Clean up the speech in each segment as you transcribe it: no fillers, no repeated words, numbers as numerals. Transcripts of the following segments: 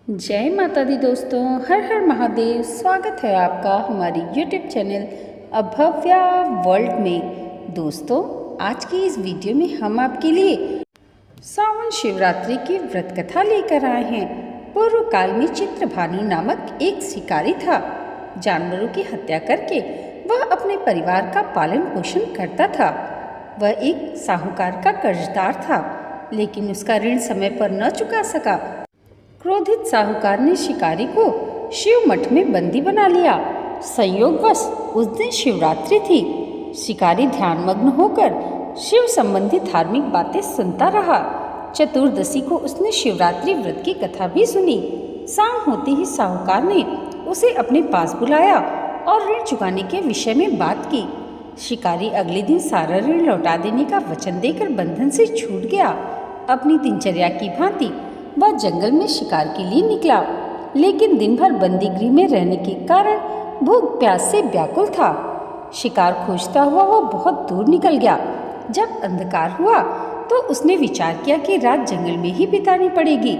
जय माता दी दोस्तों, हर हर महादेव। स्वागत है आपका हमारी YouTube चैनल अभव्या वर्ल्ड में। दोस्तों, आज की इस वीडियो में हम आपके लिए सावन शिवरात्रि की व्रत कथा लेकर आए हैं। पूर्व काल में चित्रभानु नामक एक शिकारी था। जानवरों की हत्या करके वह अपने परिवार का पालन पोषण करता था। वह एक साहूकार का कर्जदार था, लेकिन उसका ऋण समय पर न चुका सका। क्रोधित साहूकार ने शिकारी को शिव मठ में बंदी बना लिया। संयोगवश उस दिन शिवरात्रि थी। शिकारी ध्यानमग्न होकर शिव संबंधी धार्मिक बातें सुनता रहा। चतुर्दशी को उसने शिवरात्रि व्रत की कथा भी सुनी। शाम होते ही साहूकार ने उसे अपने पास बुलाया और ऋण चुकाने के विषय में बात की। शिकारी अगले दिन सारा ऋण लौटा देने का वचन देकर बंधन से छूट गया। अपनी दिनचर्या की भांति वह जंगल में शिकार के लिए निकला, लेकिन दिन भर बंदी गृह में रहने के कारण भूख प्यास से व्याकुल था। शिकार खोजता हुआ वह बहुत दूर निकल गया। जब अंधकार हुआ तो उसने विचार किया कि रात जंगल में ही बितानी पड़ेगी।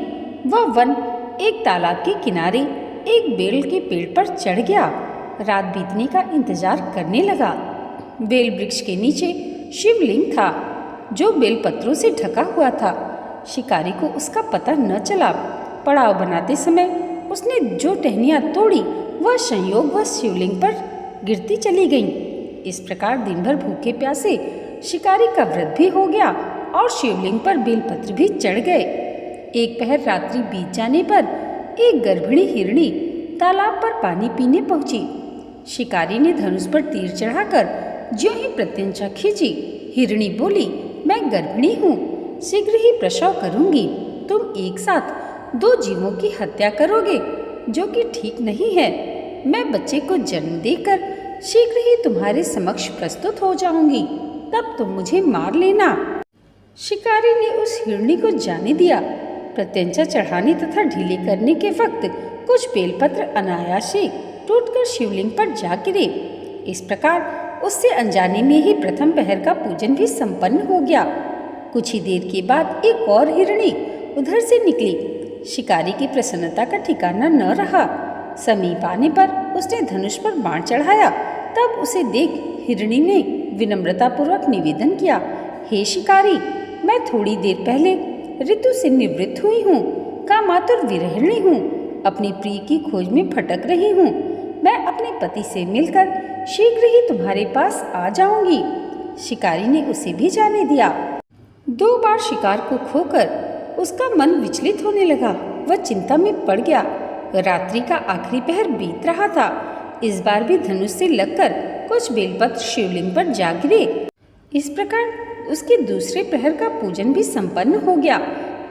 वह वन एक तालाब के किनारे एक बेल के पेड़ पर चढ़ गया। रात बीतने का इंतजार करने लगा। बेल वृक्ष के नीचे शिवलिंग था, जो बेलपत्रों से ढका हुआ था। शिकारी को उसका पता न चला। पड़ाव बनाते समय उसने जो टहनियाँ तोड़ी वह संयोगवश शिवलिंग पर गिरती चली गईं। इस प्रकार दिन भर भूखे प्यासे शिकारी का व्रत भी हो गया और शिवलिंग पर बेलपत्र भी चढ़ गए। एक पहर रात्रि बीत जाने पर एक गर्भिणी हिरणी तालाब पर पानी पीने पहुंची। शिकारी ने धनुष पर तीर चढ़ाकर ज्यों ही प्रत्यंचा खींची, हिरणी बोली, मैं गर्भिणी हूँ, शीघ्र ही प्रसव करूंगी। तुम एक साथ दो जीवों की हत्या करोगे, जो कि ठीक नहीं है। मैं बच्चे को जन्म देकर शीघ्र ही तुम्हारे समक्ष प्रस्तुत हो जाऊंगी, तब तुम मुझे मार लेना। शिकारी ने उस हिरणी को जाने दिया। प्रत्यंचा चढ़ाने तथा ढीले करने के वक्त कुछ बेलपत्र अनायासे टूटकर शिवलिंग पर जा गिरे। इस प्रकार उससे अनजाने में ही प्रथम पहर का पूजन भी संपन्न हो गया। कुछ ही देर के बाद एक और हिरणी उधर से निकली। शिकारी की प्रसन्नता का ठिकाना न रहा। समीप आने पर उसने धनुष पर बाण चढ़ाया। तब उसे देख हिरणी ने विनम्रतापूर्वक निवेदन किया, हे शिकारी, मैं थोड़ी देर पहले ऋतु से निवृत्त हुई हूँ, कामातुर विरहिणी हूँ, अपनी प्रिय की खोज में भटक रही हूँ। मैं अपने पति से मिलकर शीघ्र ही तुम्हारे पास आ जाऊंगी। शिकारी ने उसे भी जाने दिया। 2 बार शिकार को खोकर उसका मन विचलित होने लगा। वह चिंता में पड़ गया। रात्रि का आखिरी पहर बीत रहा था। इस बार भी धनुष से लगकर कुछ बेलपत्र शिवलिंग पर जा गिरे। इस प्रकार उसके दूसरे प्रहर का पूजन भी संपन्न हो गया।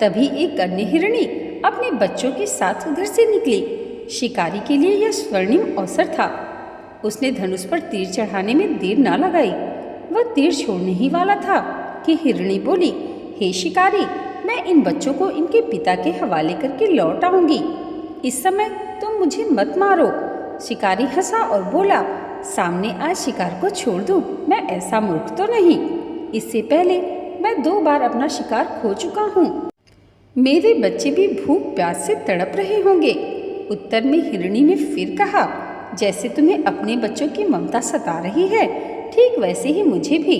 तभी एक अन्य हिरणी अपने बच्चों के साथ उधर से निकली। शिकारी के लिए यह स्वर्णिम अवसर था। उसने धनुष पर तीर चढ़ाने में देर न लगाई। वह तीर छोड़ने ही वाला था कि हिरणी बोली, हे शिकारी, मैं इन बच्चों को इनके पिता के हवाले करके लौट आऊंगी। इस समय तुम मुझे मत मारो। शिकारी हंसा और बोला, सामने आए शिकार को छोड़ दूं, मैं ऐसा मूर्ख तो नहीं। इससे पहले मैं 2 बार अपना शिकार खो चुका हूँ। मेरे बच्चे भी भूख प्यास से तड़प रहे होंगे। उत्तर में हिरणी ने फिर कहा, जैसे तुम्हें अपने बच्चों की ममता सता रही है, ठीक वैसे ही मुझे भी।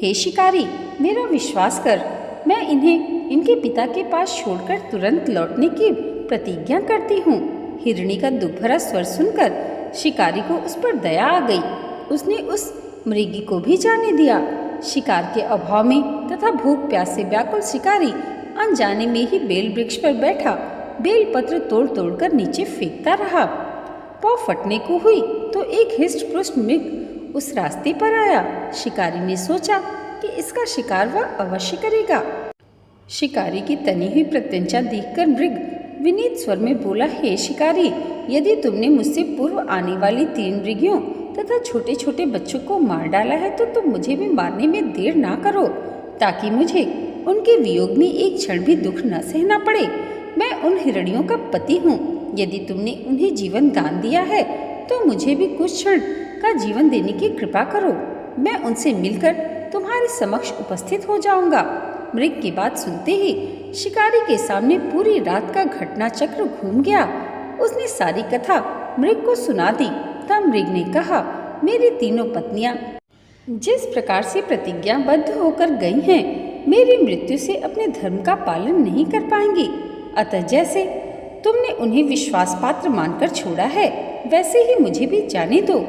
हे शिकारी, मेरा विश्वास कर, मैं इन्हें इनके पिता के पास छोड़कर तुरंत लौटने की प्रतिज्ञा करती हूँ। हिरणी का दुख भरा स्वर सुनकर शिकारी को उस पर दया आ गई। उसने उस मृगी को भी जाने दिया। शिकार के अभाव में तथा भूख प्यास से व्याकुल शिकारी अनजाने में ही बेल वृक्ष पर बैठा बेल पत्र तोड़ तोड़ कर नीचे फेंकता रहा। पाँव फटने को हुई तो एक हिष्ट पुष्ट मृग उस रास्ते पर आया। शिकारी ने सोचा कि इसका शिकार वह अवश्य करेगा। शिकारी की तनी हुई प्रत्यंचा देखकर मृग विनीत स्वर में बोला, हे शिकारी, यदि तुमने मुझसे पूर्व आने वाली 3 मृगियों तथा छोटे छोटे बच्चों को मार डाला है तो तुम मुझे भी मारने में देर ना करो, ताकि मुझे उनके वियोग में एक क्षण भी दुख न सहना पड़े। मैं उन हिरणियों का पति हूँ। यदि तुमने उन्हें जीवन दान दिया है तो मुझे भी कुछ क्षण का जीवन देने की कृपा करो। मैं उनसे मिलकर तुम्हारे समक्ष उपस्थित हो जाऊंगा। मृग की बात सुनते ही शिकारी के सामने पूरी रात का घटना चक्र घूम गया। उसने सारी कथा मृग को सुना दी। तब मृग ने कहा, मेरी तीनों पत्नियां जिस प्रकार से प्रतिज्ञाबद्ध होकर गई हैं, मेरी मृत्यु से अपने धर्म का पालन नहीं कर पाएंगी। अतः जैसे तुमने उन्हें विश्वास पात्र मानकर छोड़ा है, वैसे ही मुझे भी जाने दो।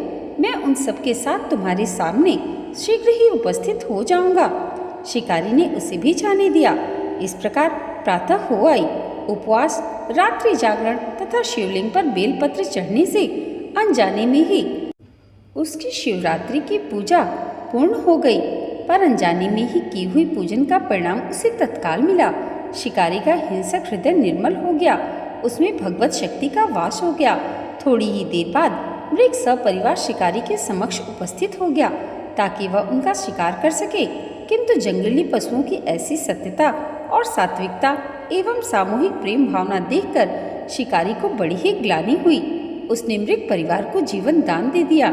मैं उन सबके साथ तुम्हारे सामने शीघ्र ही उपस्थित हो जाऊंगा। शिकारी ने उसे भी जाने दिया। इस प्रकार प्रातः हो आई। उपवास, रात्रि जागरण तथा शिवलिंग पर बेलपत्र चढ़ने से अनजाने में ही उसकी शिवरात्रि की पूजा पूर्ण हो गई। पर अनजाने में ही की हुई पूजन का परिणाम उसे तत्काल मिला। शिकारी का हिंसक हृदय निर्मल हो गया। उसमें भगवत शक्ति का वास हो गया। थोड़ी ही देर बाद मृग सपरिवार शिकारी के समक्ष उपस्थित हो गया ताकि वह उनका शिकार कर सके। किंतु जंगली पशुओं की ऐसी सत्यता और सात्विकता एवं सामूहिक प्रेम भावना देखकर शिकारी को बड़ी ही ग्लानि हुई। उसने मृग परिवार को जीवन दान दे दिया।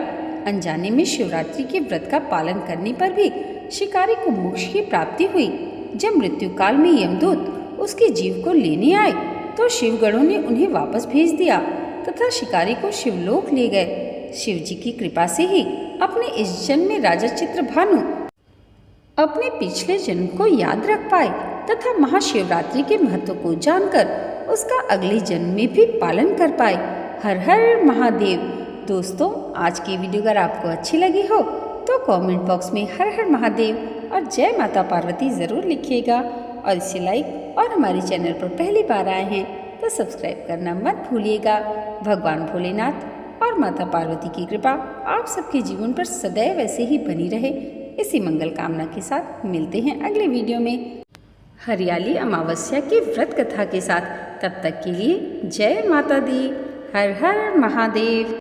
अनजाने में शिवरात्रि के व्रत का पालन करने पर भी शिकारी को मोक्ष की प्राप्ति हुई। जब मृत्यु काल में यमदूत उसके जीव को लेने आए तो शिवगणों ने उन्हें वापस भेज दिया तथा शिकारी को शिवलोक ले गए। शिव जी की कृपा से ही अपने इस जन्म में राजा चित्रभानु अपने पिछले जन्म को याद रख पाए तथा महाशिवरात्रि के महत्व को जानकर उसका अगले जन्म में भी पालन कर पाए। हर हर महादेव। दोस्तों, आज की वीडियो अगर आपको अच्छी लगी हो तो कमेंट बॉक्स में हर हर महादेव और जय माता पार्वती ज़रूर लिखिएगा और इसे लाइक और हमारे चैनल पर पहली बार आए हैं तो सब्सक्राइब करना मत भूलिएगा। भगवान भोलेनाथ और माता पार्वती की कृपा आप सबके जीवन पर सदैव ऐसे ही बनी रहे, इसी मंगल कामना के साथ मिलते हैं अगले वीडियो में हरियाली अमावस्या की व्रत कथा के साथ। तब तक के लिए जय माता दी। हर हर महादेव।